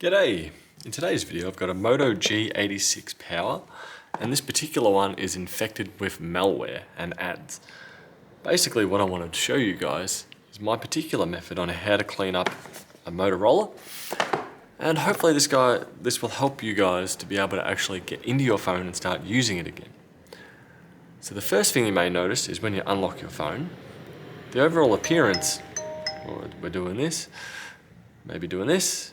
G'day! In today's video I've got a Moto G86 Power, and this particular one is infected with malware and ads. Basically what I wanted to show you guys is my particular method on how to clean up a Motorola, and hopefully this will help you guys to be able to actually get into your phone and start using it again. So the first thing you may notice is when you unlock your phone, the overall appearance, we're doing this, maybe doing this,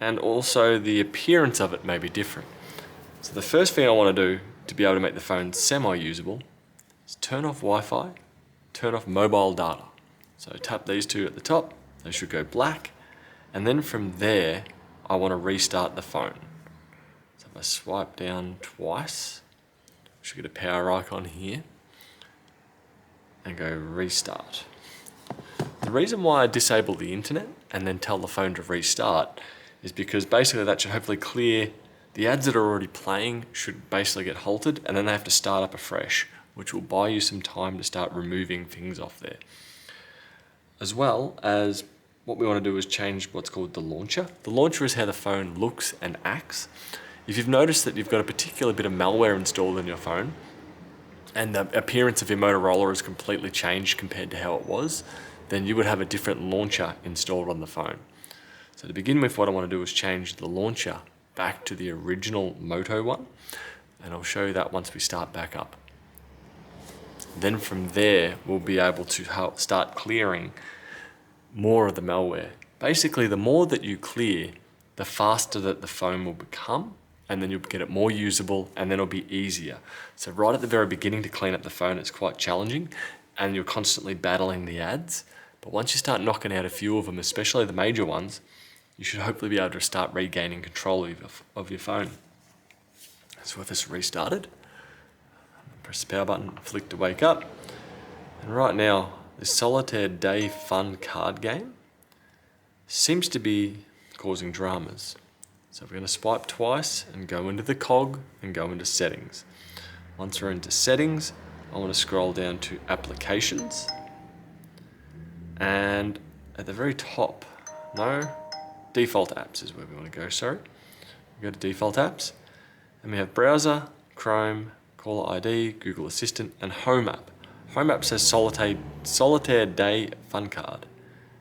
and also the appearance of it may be different. So the first thing I want to do to be able to make the phone semi-usable is turn off Wi-Fi, turn off mobile data. So tap these two at the top, they should go black, and then from there I want to restart the phone. So if I swipe down twice, I should get a power icon here, and go restart. The reason why I disable the internet and then tell the phone to restart is because basically that should hopefully clear the ads that are already playing, should basically get halted, and then they have to start up afresh, which will buy you some time to start removing things off there. As well as what we want to do is change what's called the launcher. The launcher is how the phone looks and acts. If you've noticed that you've got a particular bit of malware installed in your phone, and the appearance of your Motorola is completely changed compared to how it was, then you would have a different launcher installed on the phone. So to begin with, what I want to do is change the launcher back to the original Moto one, and I'll show you that once we start back up. Then from there, we'll be able to start clearing more of the malware. Basically, the more that you clear, the faster that the phone will become, and then you'll get it more usable, and then it'll be easier. So right at the very beginning to clean up the phone, it's quite challenging, and you're constantly battling the ads. But once you start knocking out a few of them, especially the major ones, you should hopefully be able to start regaining control of your phone. So with this restarted, press the power button, flick to wake up, and right now this Solitaire Day Fun card game seems to be causing dramas. So we're going to swipe twice and go into the cog and go into settings. Once we're into settings, I want to scroll down to applications, and at the very top, default apps is where we want to go, sorry. We go to default apps, and we have browser, Chrome, caller ID, Google Assistant, and home app. Home app says Solitaire Day Fun Card.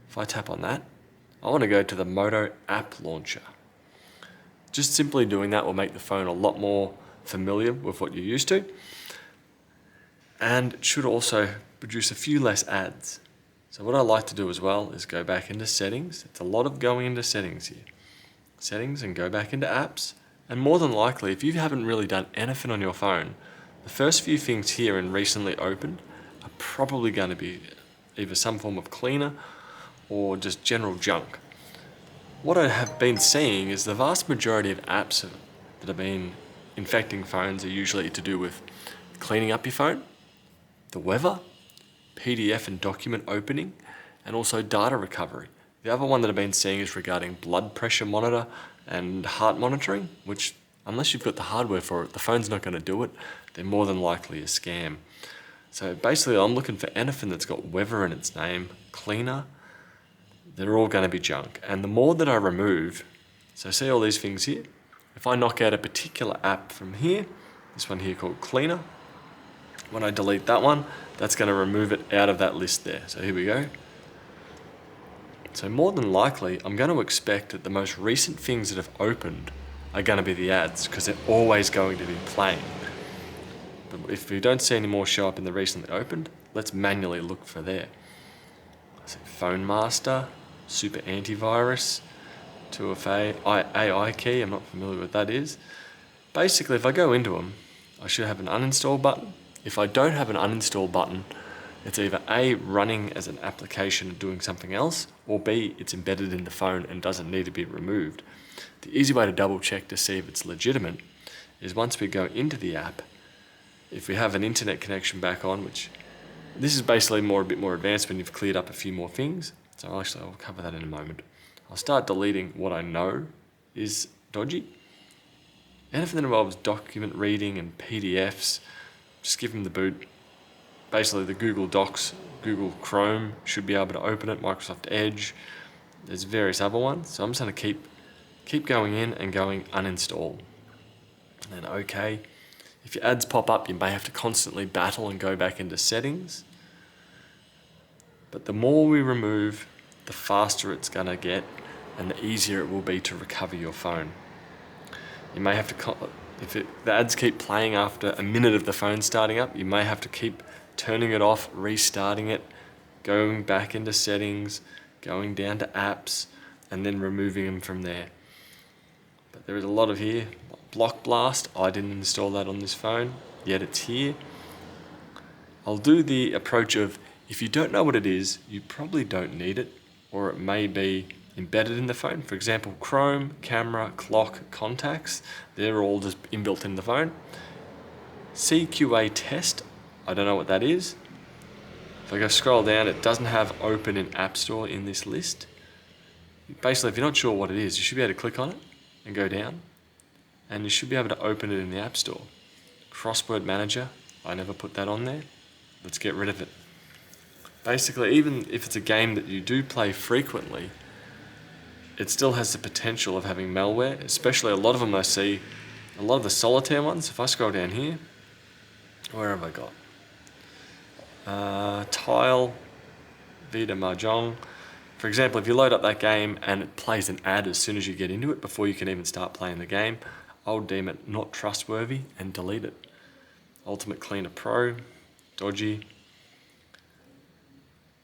If I tap on that, I want to go to the Moto app launcher. Just simply doing that will make the phone a lot more familiar with what you're used to, and it should also produce a few less ads. So what I like to do as well is go back into settings. It's a lot of going into settings here. Settings, and go back into apps. And more than likely, if you haven't really done anything on your phone, the first few things here in recently opened are probably going to be either some form of cleaner or just general junk. What I have been seeing is the vast majority of apps that have been infecting phones are usually to do with cleaning up your phone, the weather, PDF and document opening, and also data recovery. The other one that I've been seeing is regarding blood pressure monitor and heart monitoring, which unless you've got the hardware for it, the phone's not going to do it. They're more than likely a scam. So basically I'm looking for anything that's got weather in its name, cleaner, they're all going to be junk. And the more that I remove, so see all these things here, if I knock out a particular app from here, this one here called cleaner, when I delete that one, that's going to remove it out of that list there. So here we go. So more than likely, I'm going to expect that the most recent things that have opened are going to be the ads, because they're always going to be playing. But if we don't see any more show up in the recently opened, let's manually look for there. So Phone Master, Super Antivirus, 2FA, AI key, I'm not familiar with what that is. Basically, if I go into them, I should have an uninstall button. If I don't have an uninstall button, it's either A, running as an application doing something else, or B, it's embedded in the phone and doesn't need to be removed. The easy way to double check to see if it's legitimate is once we go into the app, if we have an internet connection back on, which this is basically a bit more advanced when you've cleared up a few more things. So I'll cover that in a moment. I'll start deleting what I know is dodgy. Anything that involves document reading and PDFs, just give them the boot. Basically the Google Docs, Google Chrome should be able to open it, Microsoft Edge. There's various other ones. So I'm just going to keep going in and going uninstall. And then OK. If your ads pop up, you may have to constantly battle and go back into settings. But the more we remove, the faster it's going to get and the easier it will be to recover your phone. You may have to, the ads keep playing after a minute of the phone starting up, you may have to keep turning it off, restarting it, going back into settings, going down to apps, and then removing them from there. But there is a lot of here. Block Blast, I didn't install that on this phone, yet it's here. I'll do the approach of, if you don't know what it is, you probably don't need it, or it may be embedded in the phone. For example, Chrome, camera, clock, contacts, they're all just inbuilt in the phone. CQA test, I don't know what that is. If I go scroll down, it doesn't have open in App Store in this list. Basically, if you're not sure what it is, you should be able to click on it and go down, and you should be able to open it in the App Store. Crossword Manager, I never put that on there. Let's get rid of it. Basically, even if it's a game that you do play frequently, it still has the potential of having malware, especially a lot of them I see, a lot of the solitaire ones. If I scroll down here, where have I got? Tile, Vida Mahjong. For example, if you load up that game and it plays an ad as soon as you get into it, before you can even start playing the game, I'll deem it not trustworthy and delete it. Ultimate Cleaner Pro, dodgy.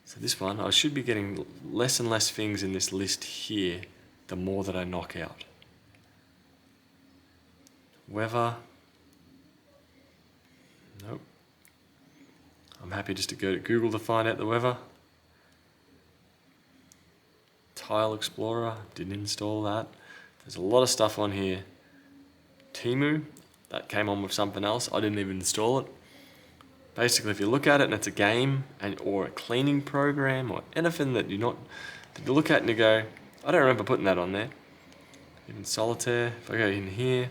So this one, I should be getting less and less things in this list here the more that I knock out. Weather. Nope. I'm happy just to go to Google to find out the weather. Tile Explorer, didn't install that. There's a lot of stuff on here. Temu, that came on with something else. I didn't even install it. Basically, if you look at it and it's a game or a cleaning program or anything that you look at and you go, I don't remember putting that on there. Even Solitaire, if I go in here,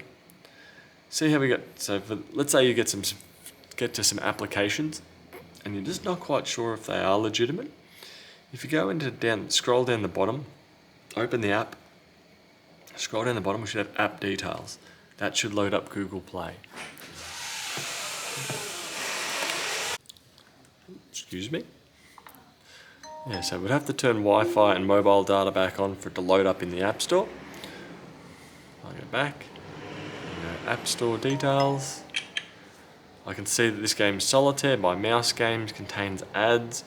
see how we got, so let's say you get to some applications and you're just not quite sure if they are legitimate. If you go scroll down the bottom, open the app, scroll down the bottom, we should have app details. That should load up Google Play. Excuse me. Yeah, so we'd have to turn Wi-Fi and mobile data back on for it to load up in the App Store. I'll go back, go App Store details. I can see that this game is Solitaire by Mouse Games, contains ads.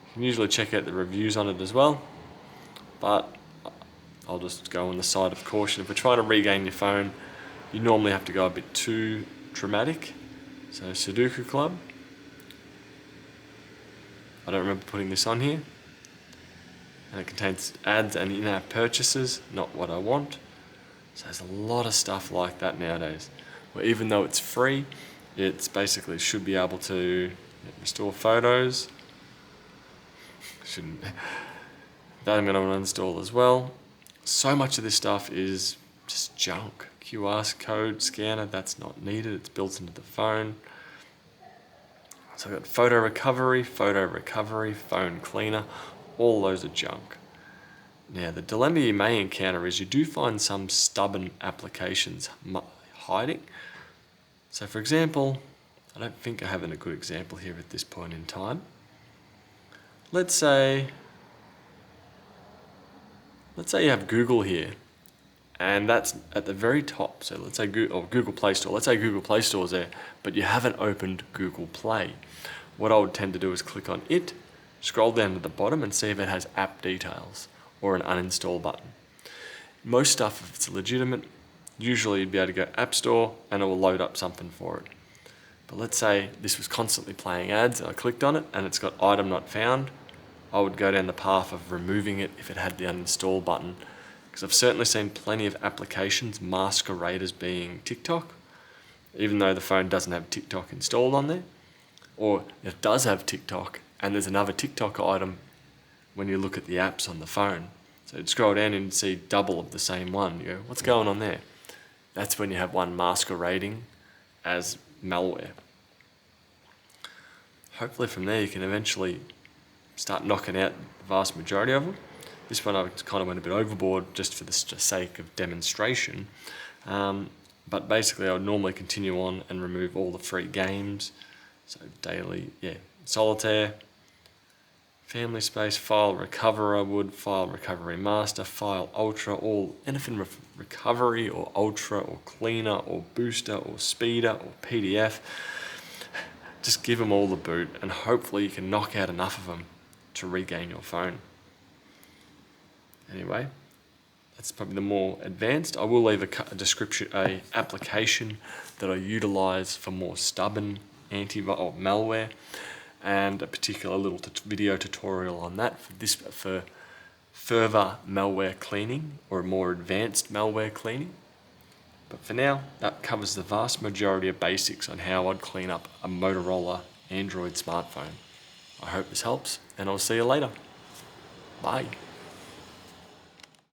You can usually check out the reviews on it as well, but I'll just go on the side of caution. If we're trying to regain your phone, you normally have to go a bit too dramatic. So Sudoku Club. I don't remember putting this on here. And it contains ads and in-app purchases, not what I want. So there's a lot of stuff like that nowadays, where even though it's free, it's basically should be able to restore photos. That I'm going to uninstall as well. So much of this stuff is just junk. QR code scanner, that's not needed, it's built into the phone. So I've got photo recovery, phone cleaner, all those are junk. Now the dilemma you may encounter is you do find some stubborn applications hiding. So for example, I don't think I have a good example here at this point in time. Let's say you have Google here, and that's at the very top. So let's say Google Play Store. Let's say Google Play Store is there, but you haven't opened Google Play. What I would tend to do is click on it, scroll down to the bottom and see if it has app details or an uninstall button. Most stuff, if it's legitimate, usually you'd be able to go App Store and it will load up something for it. But let's say this was constantly playing ads and I clicked on it and it's got item not found. I would go down the path of removing it if it had the uninstall button, because I've certainly seen plenty of applications masquerade as being TikTok, even though the phone doesn't have TikTok installed on there, or it does have TikTok and there's another TikTok item when you look at the apps on the phone. So you'd scroll down and see double of the same one. You go, what's going on there? That's when you have one masquerading as malware. Hopefully from there you can eventually start knocking out the vast majority of them. This one I kind of went a bit overboard just for the sake of demonstration. But basically I would normally continue on and remove all the free games. So daily, solitaire, family space, file recover I would, file recovery master, file ultra, all anything recovery or ultra or cleaner or booster or speeder or PDF. Just give them all the boot and hopefully you can knock out enough of them to regain your phone. Anyway, that's probably the more advanced. I will leave a description, a application that I utilize for more stubborn or malware, and a particular little video tutorial on that for further malware cleaning or more advanced malware cleaning. But for now, that covers the vast majority of basics on how I'd clean up a Motorola Android smartphone. I hope this helps, and I'll see you later. Bye.